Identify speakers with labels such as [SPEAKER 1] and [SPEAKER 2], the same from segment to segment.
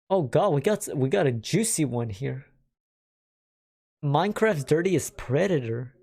[SPEAKER 1] Oh god, we got a juicy one here. Minecraft's Dirtiest Predator.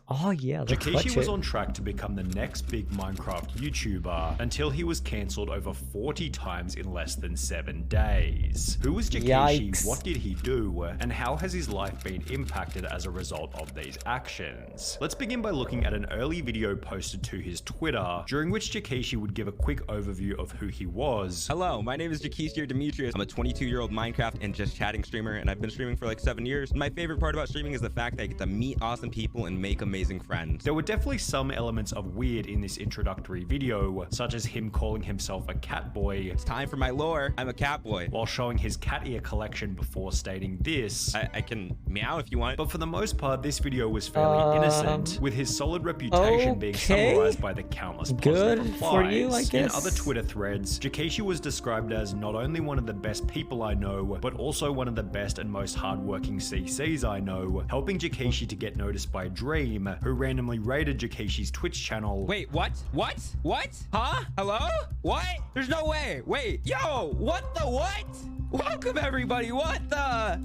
[SPEAKER 1] Oh yeah, let's
[SPEAKER 2] Jackeshi
[SPEAKER 1] watch
[SPEAKER 2] was
[SPEAKER 1] it.
[SPEAKER 2] on track to become the next big Minecraft YouTuber until he was cancelled over 40 times in less than 7 days. Who was Jackeshi,
[SPEAKER 1] Yikes.
[SPEAKER 2] what did he do, and how has his life been impacted as a result of these actions? Let's begin by looking at an early video posted to his Twitter, during which Jackeshi would give a quick overview of who he was.
[SPEAKER 3] Hello, my name is Dirtiest Demetrius. I'm a 22-year-old Minecraft and just chatting streamer, and I've been streaming for like 7 years. My favorite part about streaming is the fact that I get to meet awesome people and make amazing friends.
[SPEAKER 2] There were definitely some elements of weird in this introductory video, such as him calling himself a cat boy.
[SPEAKER 3] It's time for my lore. I'm a cat boy.
[SPEAKER 2] While showing his cat ear collection before stating this.
[SPEAKER 3] I can meow if you want.
[SPEAKER 2] But for the most part, this video was fairly innocent, with his solid reputation being summarized by the countless positive replies.
[SPEAKER 1] For you, I guess.
[SPEAKER 2] In other Twitter threads, Jackeshi was described as not only one of the best people I know, but also one of the best and most hardworking CCs I know, helping Jackeshi to get noticed by Dream, who randomly raided Jackeshi's Twitch channel.
[SPEAKER 3] Wait, what? What? What? Huh? Hello? What? There's no way. Wait, yo, what the what? Welcome everybody. What the?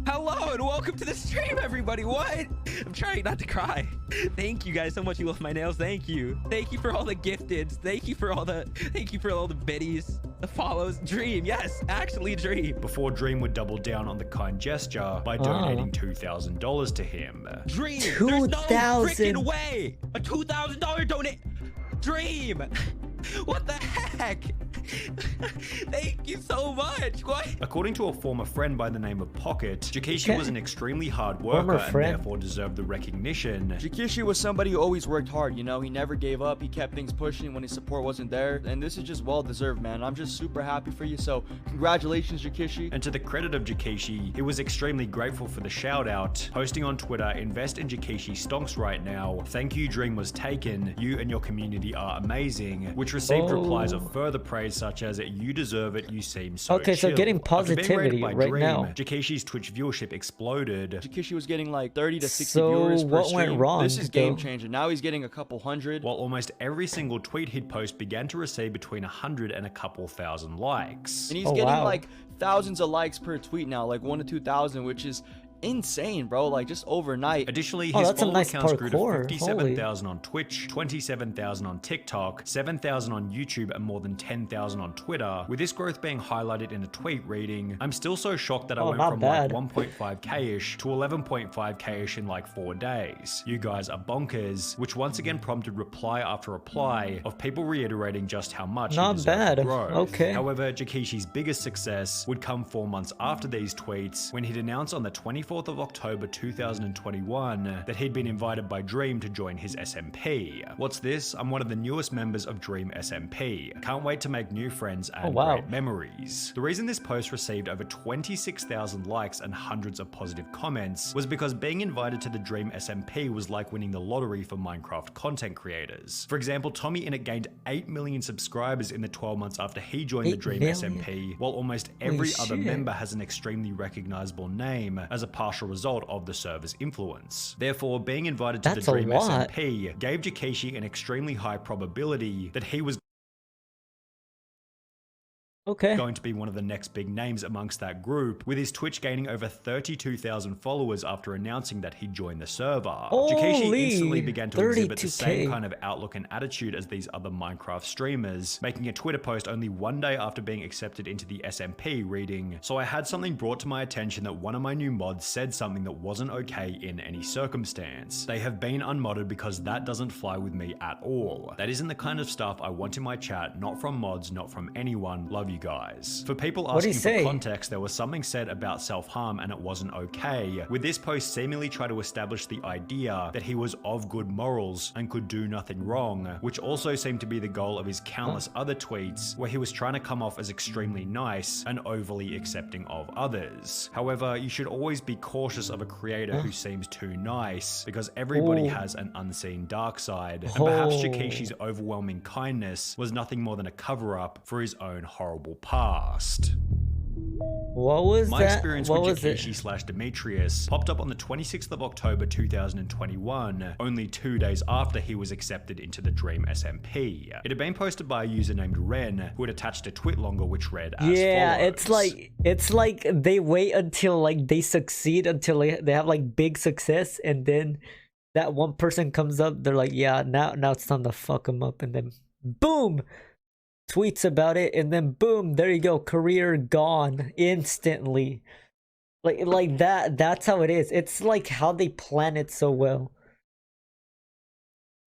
[SPEAKER 3] Hello and welcome to the stream, everybody. What? I'm trying not to cry. Thank you guys so much. You love my nails. Thank you. Thank you for all the gifteds. Thank you for all the biddies, the follows. Dream, yes, actually Dream.
[SPEAKER 2] Before Dream would double down on the kind gesture by donating $2,000 to him.
[SPEAKER 3] Dream, there's no
[SPEAKER 1] 2,000.
[SPEAKER 3] freaking way. A $2,000 donate. Dream. What the heck? Thank you so much. What?
[SPEAKER 2] According to a former friend by the name of Pocket, Jackeshi was an extremely hard worker and therefore deserved the recognition.
[SPEAKER 4] Jackeshi was somebody who always worked hard, you know, he never gave up, he kept things pushing when his support wasn't there, and this is just well deserved, man. I'm just super happy for you, so congratulations, Jackeshi.
[SPEAKER 2] And to the credit of Jackeshi, he was extremely grateful for the shout out, posting on Twitter, "Invest in Jackeshi stonks right now. Thank you, Dream was taken. You and your community are amazing," which received replies of further praise such as, "You deserve it, you seem so
[SPEAKER 1] Okay, so
[SPEAKER 2] chill."
[SPEAKER 1] getting
[SPEAKER 2] After being raided
[SPEAKER 1] positivity
[SPEAKER 2] by
[SPEAKER 1] right
[SPEAKER 2] Dream,
[SPEAKER 1] now.
[SPEAKER 2] Jackeishi's Twitch viewership exploded.
[SPEAKER 4] Jackeshi was getting like 30 to 60
[SPEAKER 1] So
[SPEAKER 4] viewers per
[SPEAKER 1] what
[SPEAKER 4] stream.
[SPEAKER 1] went wrong,
[SPEAKER 4] This is game
[SPEAKER 1] though?
[SPEAKER 4] changer. Now he's getting a couple hundred.
[SPEAKER 2] While almost every single tweet he'd post began to receive between 100 and a couple thousand likes.
[SPEAKER 4] And he's getting like thousands of likes per tweet now, like 1 to 2,000, which is insane, bro. Like just overnight.
[SPEAKER 2] Additionally, his
[SPEAKER 1] that's a
[SPEAKER 2] follower
[SPEAKER 1] nice
[SPEAKER 2] counts grew to
[SPEAKER 1] parkour.
[SPEAKER 2] 57,000 on Twitch, 27,000 on TikTok, 7,000 on YouTube, and more than 10,000 on Twitter, with this growth being highlighted in a tweet reading, "I'm still so shocked that I went from like 1.5k-ish to 11.5k-ish in like 4 days. You guys are bonkers," which once again prompted reply after reply of people reiterating just how much he deserved the growth.
[SPEAKER 1] Okay.
[SPEAKER 2] However, Jackeishi's biggest success would come 4 months after these tweets, when he'd announced on the 24th of October 2021 that he'd been invited by Dream to join his SMP. What's this? I'm one of the newest members of Dream SMP. Can't wait to make new friends and great memories. The reason this post received over 26,000 likes and hundreds of positive comments was because being invited to the Dream SMP was like winning the lottery for Minecraft content creators. For example, Tommy Innit gained 8 million subscribers in the 12 months after he joined the Dream SMP, while almost every other member has an extremely recognizable name as a partial result of the server's influence. Therefore, being invited to the Dream SMP gave Jackeshi an extremely high probability that he was going to be one of the next big names amongst that group, with his Twitch gaining over 32,000 followers after announcing that he joined the server. Jackeshi instantly began to exhibit the same kind of outlook and attitude as these other Minecraft streamers, making a Twitter post only 1 day after being accepted into the SMP reading, "So I had something brought to my attention that one of my new mods said something that wasn't okay in any circumstance. They have been unmodded because that doesn't fly with me at all. That isn't the kind of stuff I want in my chat, not from mods, not from anyone. Love you guys." For people asking for context, there was something said about self-harm and it wasn't okay, with this post seemingly trying to establish the idea that he was of good morals and could do nothing wrong, which also seemed to be the goal of his countless other tweets, where he was trying to come off as extremely nice and overly accepting of others. However, you should always be cautious of a creator who seems too nice, because everybody has an unseen dark side, and perhaps Jackeishi's overwhelming kindness was nothing more than a cover-up for his own horrible past.
[SPEAKER 1] What was
[SPEAKER 2] My
[SPEAKER 1] that?
[SPEAKER 2] experience
[SPEAKER 1] What
[SPEAKER 2] with
[SPEAKER 1] was it?
[SPEAKER 2] Jackeshi slash Demetrius popped up on the 26th of October 2021, only 2 days after he was accepted into the Dream SMP. It had been posted by a user named Ren, who had attached a tweet longer which read as
[SPEAKER 1] Yeah,
[SPEAKER 2] follows.
[SPEAKER 1] it's like they wait until like they succeed, until they have like big success, and then that one person comes up, they're like, yeah, now it's time to fuck them up, and then boom, tweets about it, and then boom, there you go, career gone instantly. Like that's how it is. It's like how they plan it so well.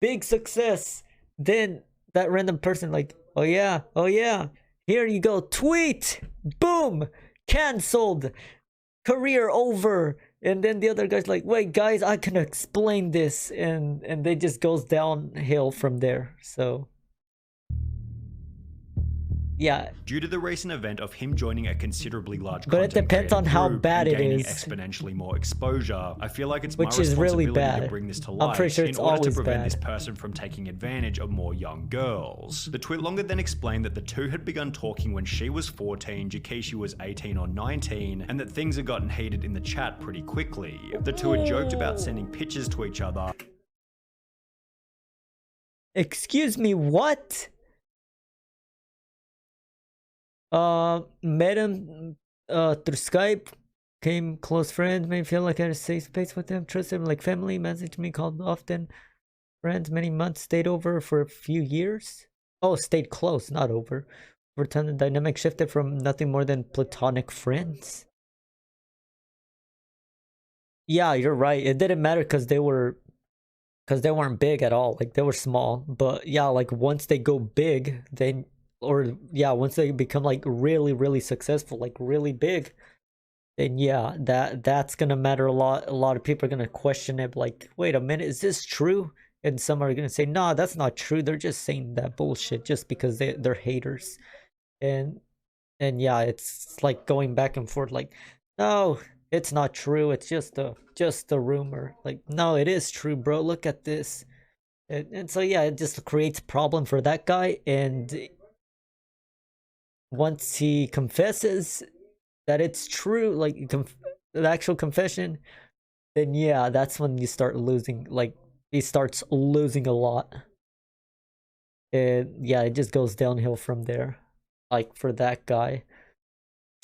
[SPEAKER 1] Big success, then that random person like, oh yeah, here you go, tweet, boom, cancelled, career over. And then the other guy's like, wait guys, I can explain this, and they just goes downhill from there. So yeah.
[SPEAKER 2] Due to the recent event of him joining a considerably large
[SPEAKER 1] But it
[SPEAKER 2] content
[SPEAKER 1] depends
[SPEAKER 2] creator
[SPEAKER 1] on how
[SPEAKER 2] group
[SPEAKER 1] bad
[SPEAKER 2] and
[SPEAKER 1] it
[SPEAKER 2] gaining
[SPEAKER 1] is.
[SPEAKER 2] exponentially more exposure, I feel like it's
[SPEAKER 1] Which
[SPEAKER 2] my
[SPEAKER 1] is really
[SPEAKER 2] responsibility to
[SPEAKER 1] bad.
[SPEAKER 2] bring this to
[SPEAKER 1] I'm
[SPEAKER 2] light
[SPEAKER 1] pretty sure
[SPEAKER 2] in
[SPEAKER 1] it's
[SPEAKER 2] order to
[SPEAKER 1] always
[SPEAKER 2] prevent
[SPEAKER 1] bad.
[SPEAKER 2] this person from taking advantage of more young girls. The tweet longer then explained that the two had begun talking when she was 14, Jackeshi was 18 or 19, and that things had gotten heated in the chat pretty quickly. The two had joked about sending pictures to each other.
[SPEAKER 1] Excuse me, what? Met him through Skype, became close friends, made me feel like I had a safe space with him, trusted him like family, messaged me, called often, friends, many months, stayed over for a few years. Oh, stayed close, not over. Over time, the dynamic shifted from nothing more than platonic friends. Yeah, you're right. It didn't matter because they weren't big at all. Like they were small. But yeah, like once they go big, then once they become like really, really successful, like really big, then yeah, that's gonna matter a lot. A lot of people are gonna question it, like, wait a minute, is this true? And some are gonna say, nah, that's not true. They're just saying that bullshit just because they're haters. And yeah, it's like going back and forth, like, no, it's not true. It's just a rumor. Like, no, it is true, bro. Look at this. And so yeah, it just creates problem for that guy. And once he confesses that it's true, like the actual confession, then yeah, that's when you start losing. Like he starts losing a lot, and yeah, it just goes downhill from there. Like for that guy,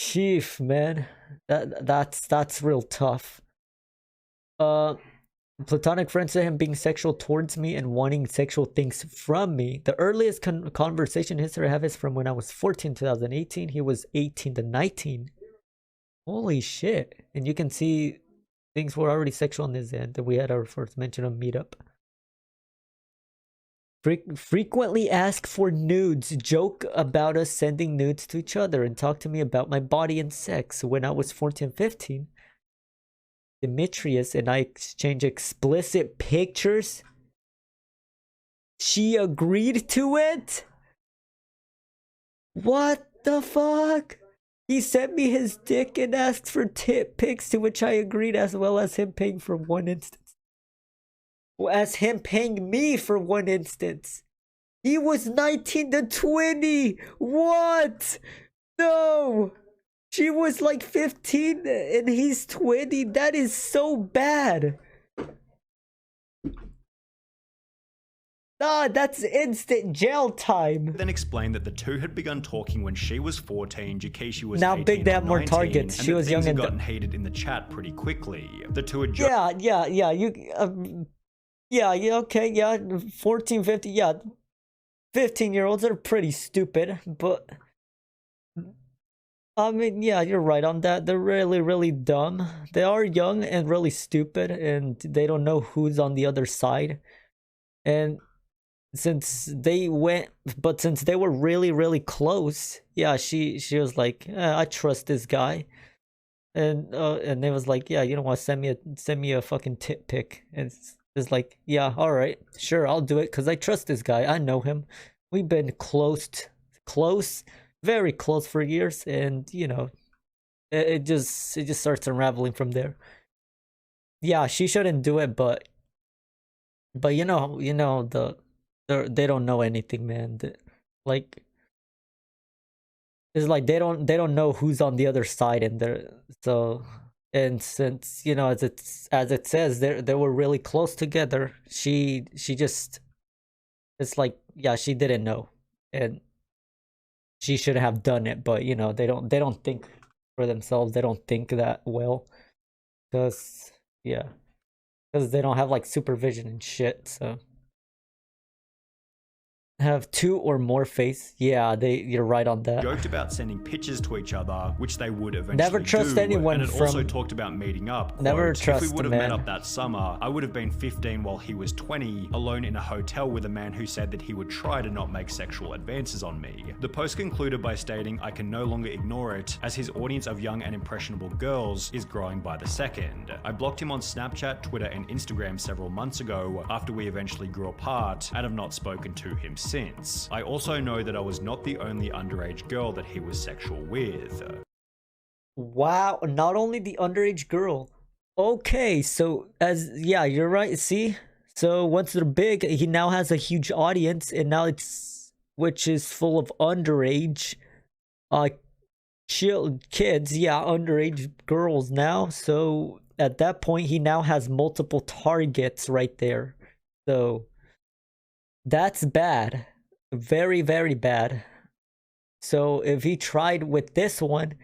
[SPEAKER 1] chief man, that's real tough. Platonic friends to him being sexual towards me and wanting sexual things from me. The earliest conversation history I have is from when I was 14, 2018. He was 18 to 19. Holy shit. And you can see things were already sexual on his end. We had our first mention of meetup. Frequently ask for nudes, joke about us sending nudes to each other, and talk to me about my body and sex. When I was 14, 15, Demetrius and I exchanged explicit pictures. She agreed to it? What the fuck? He sent me his dick and asked for tit pics, to which I agreed, as well as him paying for one instance. As him paying me for one instance. He was 19 to 20. What? No. She was like 15 and he's 20. That is so bad. Ah, that's instant jail time.
[SPEAKER 2] Then explained that the two had begun talking when she was 14, Jackeshi was
[SPEAKER 1] now
[SPEAKER 2] 18
[SPEAKER 1] big, they have
[SPEAKER 2] or
[SPEAKER 1] more
[SPEAKER 2] 19,
[SPEAKER 1] targets.
[SPEAKER 2] and
[SPEAKER 1] She was young
[SPEAKER 2] had
[SPEAKER 1] and
[SPEAKER 2] gotten heated in the chat pretty quickly. The two had
[SPEAKER 1] yeah, 14, 15, yeah. 15-year-olds are pretty stupid, but I mean, yeah, you're right on that. They're really, really dumb. They are young and really stupid, and they don't know who's on the other side. And since they were really, really close, yeah, she was like, I trust this guy. And they was like, yeah, you don't want to send me a fucking tit pic. And it's like, yeah, all right, sure, I'll do it because I trust this guy. I know him. We've been close, very close for years, and you know, it just starts unraveling from there. Yeah, she shouldn't do it, but they don't know anything, man. Like It's like they don't know who's on the other side, and and since you know as it says they were really close together. She just it's like yeah, she didn't know, and she should have done it, but you know they don't think for themselves. They don't think that well, because yeah, because they don't have like supervision and shit. So have two or more face. Yeah, you're right on that.
[SPEAKER 2] Joked about sending pictures to each other, which they would eventually
[SPEAKER 1] never trust
[SPEAKER 2] do,
[SPEAKER 1] anyone.
[SPEAKER 2] And it also talked about meeting up.
[SPEAKER 1] Never
[SPEAKER 2] Quote,
[SPEAKER 1] trust
[SPEAKER 2] if we would have
[SPEAKER 1] man.
[SPEAKER 2] met up that summer, I would have been 15 while he was 20, alone in a hotel with a man who said that he would try to not make sexual advances on me. The post concluded by stating I can no longer ignore it, as his audience of young and impressionable girls is growing by the second. I blocked him on Snapchat, Twitter, and Instagram several months ago after we eventually grew apart, and have not spoken to him since. I also know that I was not the only underage girl that he was sexual with.
[SPEAKER 1] Wow, not only the underage girl. Okay, so yeah, you're right. See? So once they're big, he now has a huge audience, and now which is full of underage kids, yeah, underage girls now. So at that point he now has multiple targets right there. So that's bad. Very, very bad. So if he tried with this one,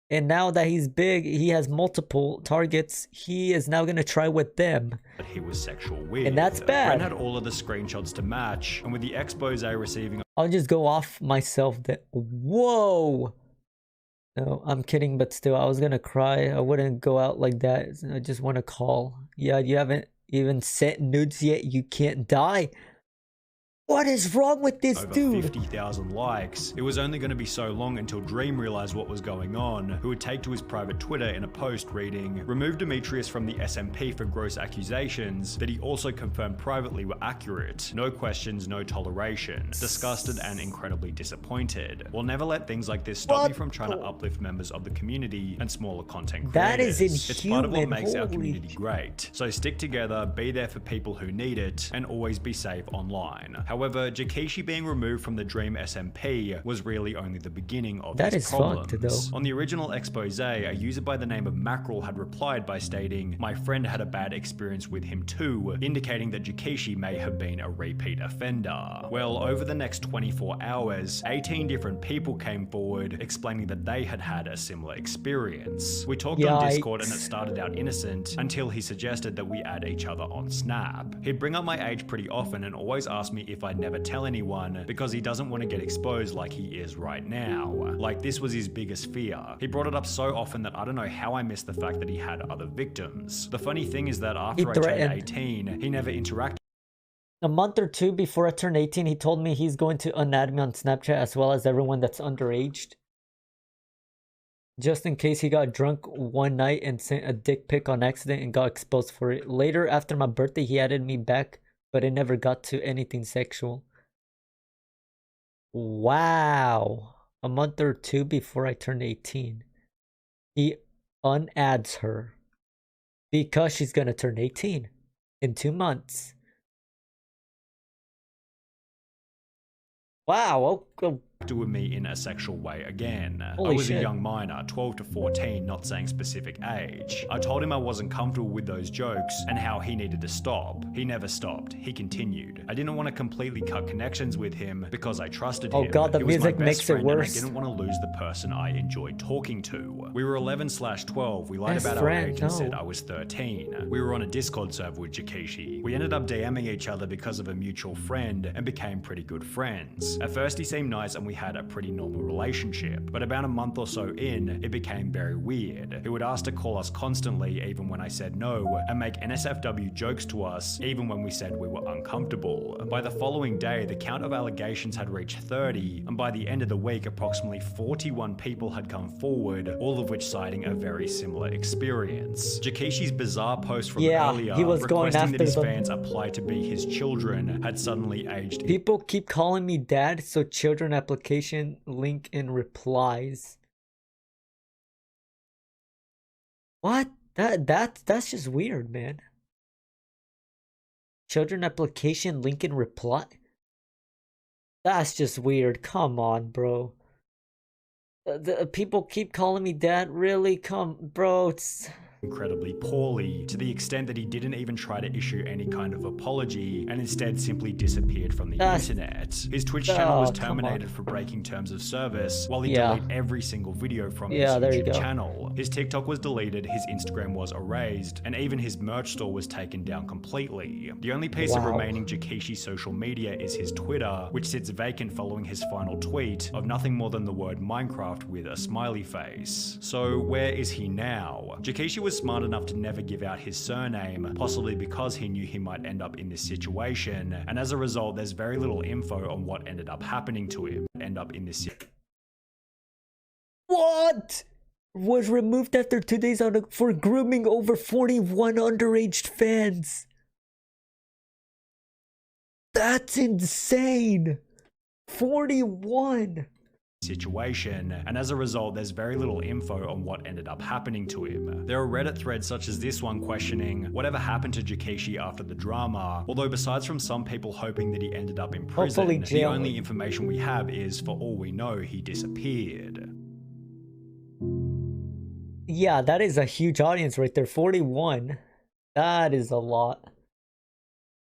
[SPEAKER 1] and now that he's big, he has multiple targets, he is now gonna try with them.
[SPEAKER 2] That he was sexual with.
[SPEAKER 1] And that's bad.
[SPEAKER 2] Brent had all of the screenshots to match, and with the expose receiving...
[SPEAKER 1] I'll just go off myself that... Whoa! No, I'm kidding, but still, I was gonna cry. I wouldn't go out like that. I just want to call. Yeah, you haven't even sent nudes yet. You can't die. What is wrong with this dude?
[SPEAKER 2] 50,000 likes. It was only going to be so long until Dream realized what was going on, who would take to his private Twitter in a post reading, "Remove Demetrius from the SMP for gross accusations that he also confirmed privately were accurate. No questions, no toleration. Disgusted and incredibly disappointed. We'll never let things like this stop you from trying to uplift members of the community and smaller content creators.
[SPEAKER 1] That is inhuman.
[SPEAKER 2] It's part of what makes our community great. So stick together, be there for people who need it, and always be safe online." However, Jakishi being removed from the Dream SMP was really only the beginning of his problems.
[SPEAKER 1] Fucked, though.
[SPEAKER 2] On the original expose, a user by the name of Mackerel had replied by stating, "My friend had a bad experience with him too," indicating that Jakishi may have been a repeat offender. Well, over the next 24 hours, 18 different people came forward explaining that they had had a similar experience. We talked on Discord and it started out innocent until he suggested that we add each other on Snap. He'd bring up my age pretty often and always ask me if I'd never tell anyone because he doesn't want to get exposed like he is right now. Like this was his biggest fear. He brought it up so often that I don't know how I missed the fact that he had other victims. The funny thing is that after I turned 18, he never interacted.
[SPEAKER 1] A month or two before I turned 18, he told me he's going to unadd me on Snapchat as well as everyone that's underage. Just in case he got drunk one night and sent a dick pic on accident and got exposed for it. Later, after my birthday, he added me back, but it never got to anything sexual. Wow. A month or two before I turned 18. He unadds her because she's gonna turn 18 in 2 months. Wow.
[SPEAKER 2] With me in a sexual way again.
[SPEAKER 1] Holy
[SPEAKER 2] I was
[SPEAKER 1] shit.
[SPEAKER 2] a young minor, 12 to 14, not saying specific age. I told him I wasn't comfortable with those jokes and how he needed to stop. He never stopped. He continued. I didn't want to completely cut connections with him because I trusted him.
[SPEAKER 1] Oh god, the music makes it worse.
[SPEAKER 2] I didn't want to lose the person I enjoyed talking to. We were 11/12. We lied about our age and said I was 13. We were on a Discord server with Jakishi. We ended up DMing each other because of a mutual friend and became pretty good friends. At first he seemed nice and we had a pretty normal relationship, but about a month or so in, it became very weird. He would ask to call us constantly even when I said no, and make NSFW jokes to us even when we said we were uncomfortable. By the following day, the count of allegations had reached 30, and by the end of the week, approximately 41 people had come forward, all of which citing a very similar experience. Jakishi's bizarre post from earlier,
[SPEAKER 1] he was going
[SPEAKER 2] requesting
[SPEAKER 1] after
[SPEAKER 2] that his
[SPEAKER 1] them.
[SPEAKER 2] fans apply to be his children, had suddenly aged.
[SPEAKER 1] People keep calling me dad, so children application link in replies. What? That's just weird, man. Children application link in reply. That's just weird. Come on, bro. The people keep calling me dad. Really? Come, bro. It's...
[SPEAKER 2] incredibly poorly, to the extent that he didn't even try to issue any kind of apology and instead simply disappeared from the internet. His Twitch channel was terminated for breaking terms of service, while he deleted every single video from his YouTube channel. His TikTok was deleted, his Instagram was erased, and even his merch store was taken down completely. The only piece of remaining Jakishi's social media is his Twitter, which sits vacant following his final tweet of nothing more than the word Minecraft with a smiley face. So where is he now? Jakishi was smart enough to never give out his surname, possibly because he knew he might end up in this situation, and as a result there's very little info on what ended up happening to him.
[SPEAKER 1] What? Was removed after 2 days for grooming over 41 underage fans. That's insane. 41.
[SPEAKER 2] Situation, and as a result there's very little info on what ended up happening to him. There are Reddit threads such as this one questioning whatever happened to Jakishi after the drama, although besides from some people hoping that he ended up in prison, the only information we have is, for all we know, he disappeared.
[SPEAKER 1] Yeah, that is a huge audience right there. 41. That is a lot.